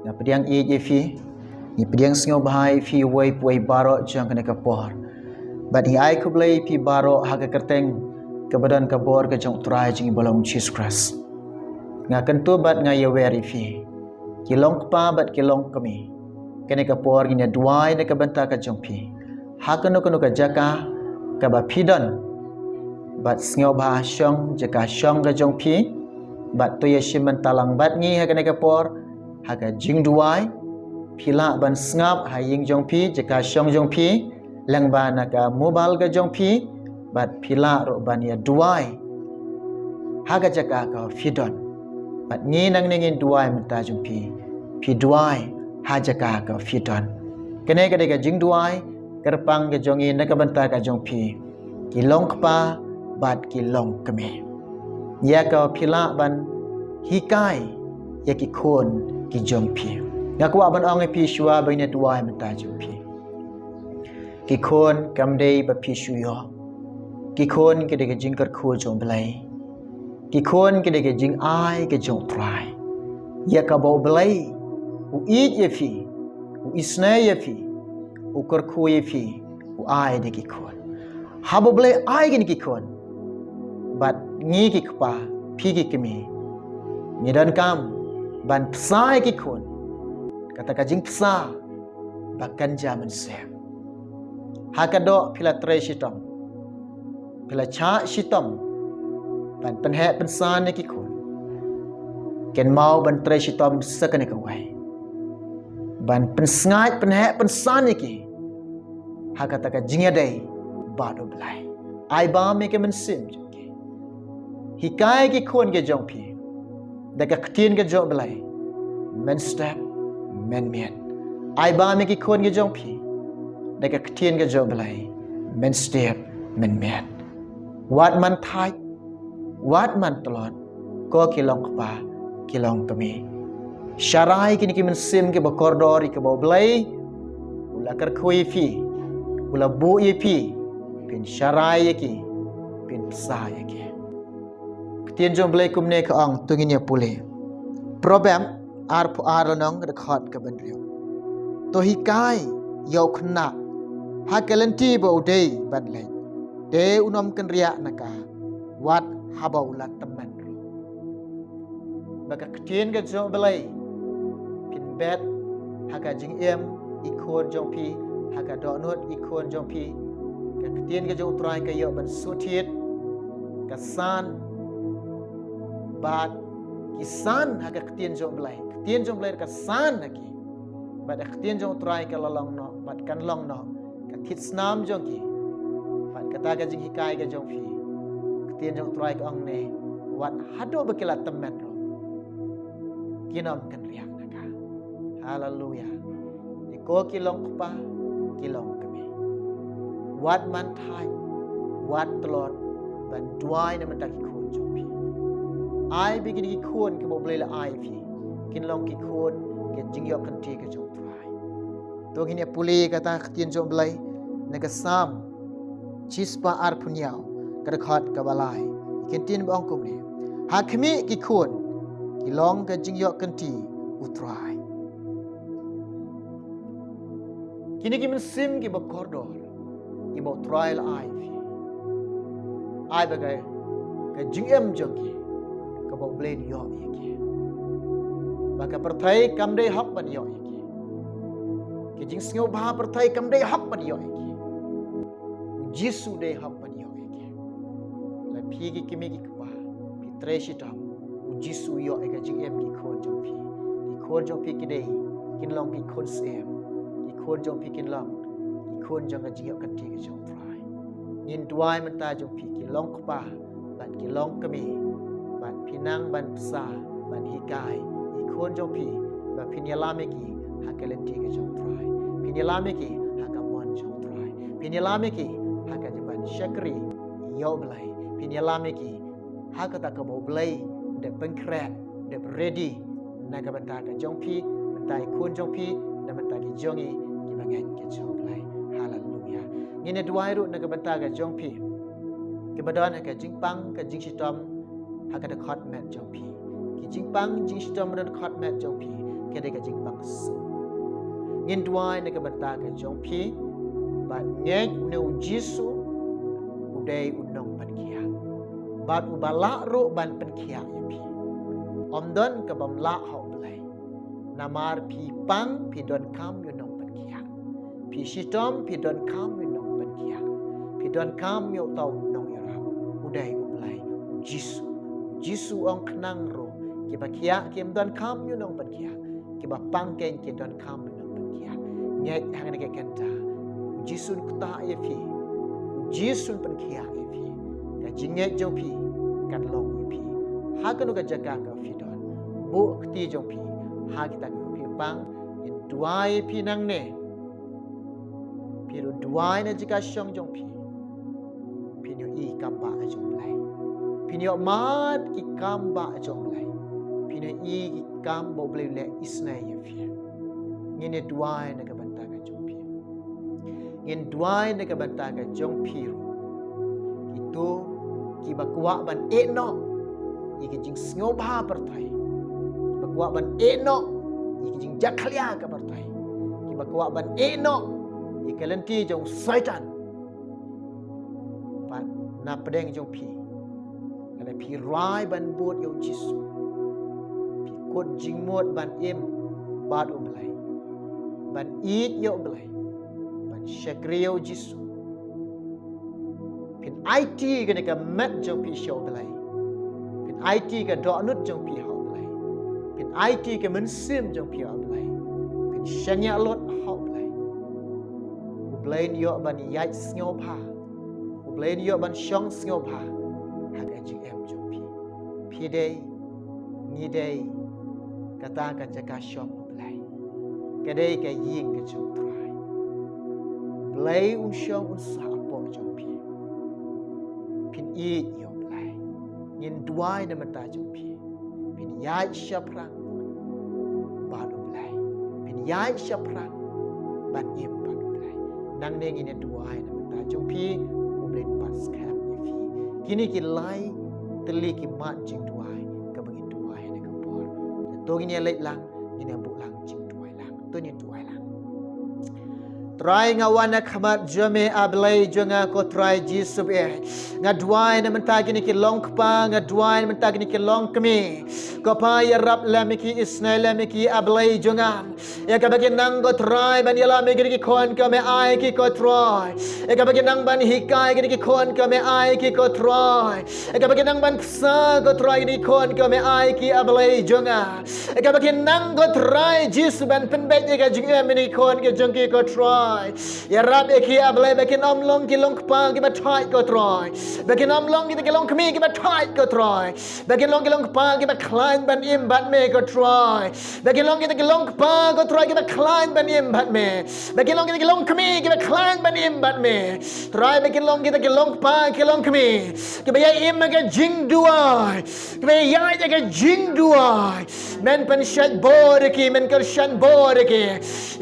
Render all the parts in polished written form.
na pediang fi ni pediang sngo bahai fi wei puai baro jang kena kapor bat hi ai kublai fi baro ha ka kerteng kebadan kabor ke jong trai jing bolong Jesus Christ nga kentu bat nga yaweri fi kilong pa bat kilong kami kena kapor gina duai na kabanta ka jong fi ha kanu ka jaka ka ba pidon bat sngo ba syong jaka syong ka jong fi bat tu yeshiman talang bat ngi ha kena kapor ha ka jing duai pila ban snap ha ying jong pi jaka syong jong pi lang ba na ka mobile ka jong pi bat pila ro ban ya duai ha ka jaka ka fidon bat ngi nang ningin duai menta jong pi duai ha jaka ka fidon kene ka de ka jing duai kerpang ka jong in na ka banta ka jong pi kilong kpa bat kilong keme ya ka pila ban hikai ya ki khon ki jong pi ngaku ban ong pi shua baina duai menta jong pi ki khon kam dei ba pi shuyo ki khon ke de ke jing kar khu jong blai ki khon ke de ke jing ai ke jong trai ya ka bo blai u i ye fi u isna ye fi u kar khu ye fi u ai de ki khon ha bo blai ai ke ki khon bat ngi ki kpa pi ki kemi ni dan kam ban psai ki khon kata ka jing psa bakan jaman sem hakado pila tre shitom pila cha shitom ban penhe pensan ki khon ken mau ban tre shitom sakane ka wai ban pensngai penhe pensan ki hakata ka jing dai ba do blai ai ba me ke men sim ki hikai ki khon ke jong pi daga ktin ke jong blai men step men miet ai ba me ki khon ke jong pi daga ktin ke jong blai men step men miet wat man thai wat man tlot ko kilong pa kilong kami syarai kini ki men sim ke ba koridor ke ba blai ula kar khoi fi ula bu ye fi pin syarai ki pin psa ye ki ktin jong blai kumne ka ang tungin ya pule problem ar pu ar nong record ka ban riu to hi kai yau khna ha kalenti bo dei ban le de unom kan ria naka wat habau la taman baka ktin ga jong blai pin bet ha ka jing em ikon jong pi ha ka do not ikon jong pi ka ktin ga jong trai ka yo ban suthit ka san bat kisan ha ka ktin jong blai ktin jong blai ka san ki bat ktin jong trai ka lalong no bat kan long no ka thit snam jong ki bat kata ka jing hikai ka jong pi ktin jong trai ka ong ne wat hado bakila temet ro kinom kan riak naka haleluya ni ko kilong pa kilong kami wat man thai wat tlot ban duai na mata ki khon jong pi ai begini ki khon ke bo blai la ai pi kin long ki khon ke jing yo kan ti ke jong trai to gini puli kata ktin jong blai naga sam chispa ar punyao ka khat ka balai kin tin bong kum ni hakmi ki khon ki long ka jing yo kan ti utrai kini ki men sim ki bo koridor ki bo trai la ai pi ai bagai ka jing em jong ki ka bo blai yo ki maka perthai kam dei hak ban yo ki ke jing sngo ba perthai kam dei hak ban yo ki jisu dei hak ban yo ki la phi ki kimi ki pa pi tre shi tam jisu yo ka jing em ki khon jong pi ki khon jong pi ki dei kin long ki khon sem ki khon jong pi kin long ki khon jong ka jing yo kan ti ka jong trai nin tuai man ta jong pi ki long pa ban ki long kami ban pinang ban psa ban hikai khon jong pi ba pinyalame ki hakalenti ke jong trai pinyalame ki hakamon jong trai pinyalame ki hakajiban shakri yo blai pinyalame ki hakata ka bo blai de penkret de ready naga banta ka jong pi bantai khon jong pi na banta ki jongi ki bangai ke jong blai haleluya ngine duai ru naga banta ka jong pi ke badon ka jingpang ka jingshitom hakata khot met jong pi ki jingpang jingshitom ran khot met jong pi ke de ka jing bang su ngin duai ne ka banta ka jong phi ba ngek no jisu udai unong ban kia bat ubala ro ban pen kia ya phi omdon ka bam la ho blai namar phi pang phi don kam yu nong ban kia phi shitom phi don kam yu nong ban kia phi don kam yu tau nong ya rap udai ublai jisu ong knang ro ki ba kia kim don kam yu nong ban kia ki ba pang ken ki don kam yu nong ban kia ngek hang ne ke kenta jisu kuta ya phi jisu ban kia ya phi ka jinge jo phi kat long ya phi ha kanu ka jaga ka phi don bu kti jo phi ha kita ka phi pang in duai phi nang ne phi ro duai na jika shong jo phi nyo i kam ba a jong lai phi nyo mat ki kam ba a jong lai phi nyo i ki kam bo ble le isna ya phi ngin ne duai na ka banta ka jong phi ngin duai na ka banta ka jong phi ro itu ki ba kwa ban e no i ki jing sngo ba par thai ki ba kwa ban e no i ki jing jakhalia ka par thai ki ba kwa ban e no i ka lenti jong satan pan na pedeng jong phi ale phi rai ban bot yo jisu phi kot jing mot ban im bat oblai ban eat yo oblai ban shakriyo jisu pin IT ka ne ka mat jong pi show belai pin IT ka do nut jong pi hau belai pin IT ka men sim jong pi hau belai pin shanya lot hau belai u belai yo ban yai sngo pha u belai yo ban shong sngo pha ha ka jing em jong pi dei ni dei kata ka jaka shong belai ka dei ka ying ka jong trai belai un shong un sa po jong pin i yo blai ngin duai na mata jong phi pin yai shaprang ba do blai pin yai shaprang ban im ba do blai nang ne ngin duai na mata jong phi u blen pas kham ye phi kini ki lai teli ki mat jing duai ka bangin duai na ka por to ngin lai lang ngin bu lang jing duai lang to ni duai lang try ngawana khamat jame ablay jonga ko try jisu e ngadwai na mentagi ni ki long pa ngadwai na mentagi ni ki long kami ko pa ya rap la miki isna la miki ablay jonga ya ka bagi nang ko try ban ya la miki ki kon ka me ai ki ko try ya ka bagi nang ban hikai ki kon ka me ai ki ko try ya ka bagi nang ban sa ko try ki kon ka me ai ki ablay jonga ya ka bagi nang ko try jisu ban penbet ya ka jinga mini kon ki jong ki ko try ya rab eki ablay bakin om long ki long pa ki ba thai ko troy bakin om long ki long kmi ki ba thai ko troy bakin long ki long pa ki ba climb ban im bat me ko troy bakin long ki long pa ko troy ki ba climb ban im bat me bakin long ki long kmi ki ba climb ban im bat me troy bakin long ki long pa ki long kmi ki ba ya im ka jing duai ki ba ya ka jing duai men pen shat bor ki men kar shan bor ki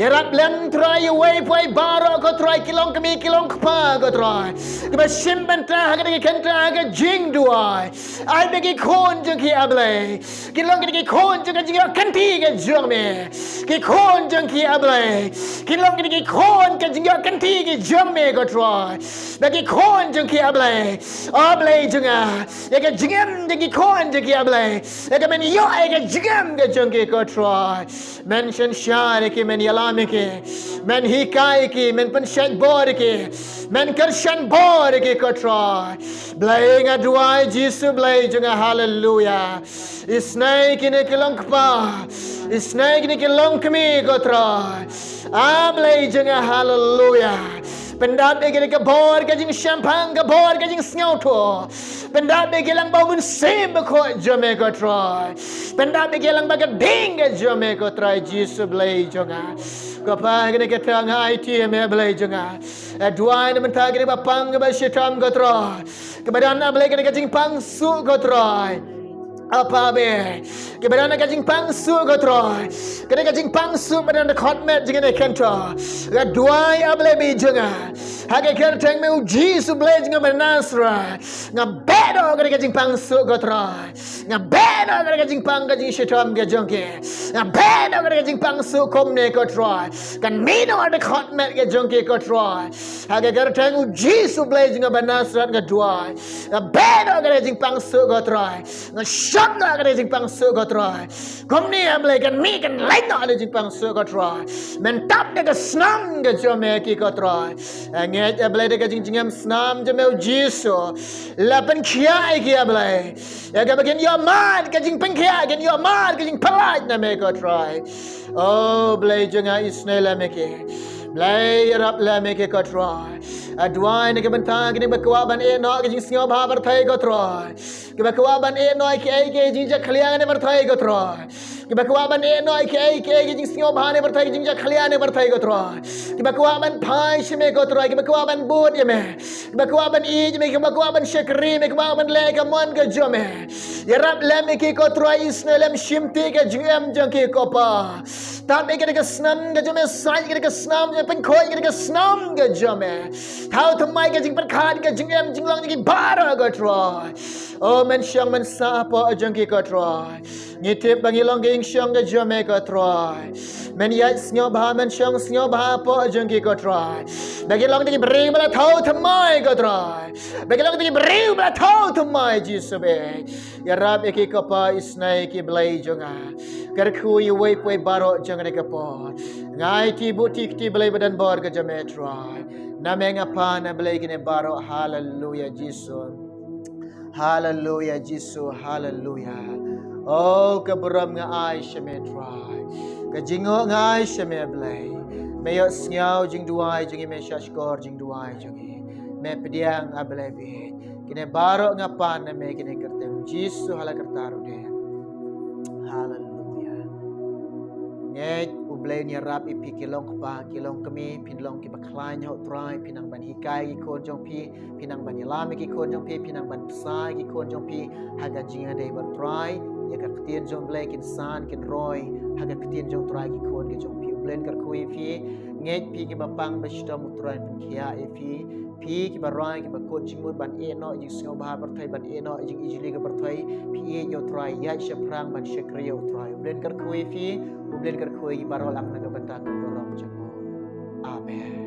ya rab len try away baro ko try kilong kami kilong pa ko try kiba simban ta ha ki kenta ha jing duai ai be ki khon jeng ki ablay kilong ki khon jeng jing kanti ke jong me ki khon jeng ki ablay kilong ki khon ke jing kanti ki jong me ko try be ki khon jeng ki ablay jeng ya ke jingem de ki khon jeng ki ablay ya ke men yo ke jingem ke jong ki ko try mention share ki men yalame ki men hikai ki men pen shat bor ki men kershan bor ki ko try blai ngadwai jisu blai junga hallelujah isnai ki ne kilong pa isnai ki ne kilong kmi ko try blai junga hallelujah pendat de ke bor ke jing champagne ke bor ke jing snau tho pendat de ke lang bau mun sem ko jome ko try pendat de ke lang ba ke ding ke jome ko try jisu blai junga ko pa ke ke tang hai ti me blai junga duai ne mentag ke ba pang ke ba shitam ko try ke badan blai ke jing pang su ko try apa be keberan ka jing pangsu ko troy kene ka jing pangsu beran khot met jing ne kan tro ga duai able bi junga hage ker teng me Jesus ble jing benasra nga bedo kene ka jing pangsu ko troy nga bedo kene ka jing pang ka jing shitam ga jongke nga bedo kene ka jing pangsu kom ne ko troy kan mino de khot met ga jongke ko troy hage ker teng Jesus ble jing benasra nga duai nga bedo kene jing pangsu ko troy nga shot na kene jing pangsu ko troy kom ni able kan mi kan lai na de jing pangsu ko troy men tap de ka snam ga jome ki ko troy nge able de ka jing jingam snam jome Jesus la pen khia ai ki able ya ga bagen yo man ka jing pen khia gen yo man ka jing palai na me ko troy oh ble jenga isnela me ke Blay rap la me ke ko troy adwai ne ke bantang ke bakwa ban e no ke jing sio ba bar thai ko troy ke bakwa ban e no ke ai ke jing ja khliang ne bar thai ko troy ke bakwa ban e no ke ai ke jing sio ba ne bar thai jing ja khliang ne bar thai ko troy ke bakwa ban phai shme ko troy ke bakwa ban bud ye me ke bakwa ban e me ke bakwa ban shekri me ke bakwa ban le ke mon ke jo me ya rap la me ke ko troy isnelem shimti ke jing jang ke ko pa Tapi kita senam ke jome sai kita senam je pen khoi kita senam ke jome thau thamai ke jing perkhan ke jing em jing long ji bara ke troy oh men syang men sa pa jang ke ko troy ni tip bangi long ke syang ke jome ke troy men ya snyo ba men syang snyo ba pa jang ke ko troy bagi long ji bring bala thau thamai ke troy bagi long ji bring bala thau thamai ji sobe ya rab ke ko pa isnai ke blai jonga kerku yu wei poi baro jang ne ke po ngai ti butik ti blai badan bor ke jame troy na me ngapa na blai ke ne baro hallelujah Jesus hallelujah Jesus hallelujah oh ke beram ngai shame troy ke jingo ngai shame blai me yo snyau jing duai jing me shashkor jing duai jing me pediang ablai bi kene baro ngapa na me kene kerte Jesus hala kertaru de hallelujah Ngej ublay ni rap ipi kilong kpa kilong kami pinlong ki baklay ho try pinang ban hikai ki kon jong pi pinang ban yalami ki kon jong pi pinang ban sai ki kon jong pi haga jinga dei bar try ya ka ktien jong blay kin san kin roy haga ktien jong try ki kon ki jong pi ublen kar kui fi ngej pi ki bapang bashtam utray pin khia pi ki barai ki bakot jingmut ban e no jing sio ba bar thai ban e no jing ijli ka bar thai pi e yo try ya sheprang ban shekriyo try ublen kar kui fi ublen kar kui barol ang nagabanta ko rom jamo amen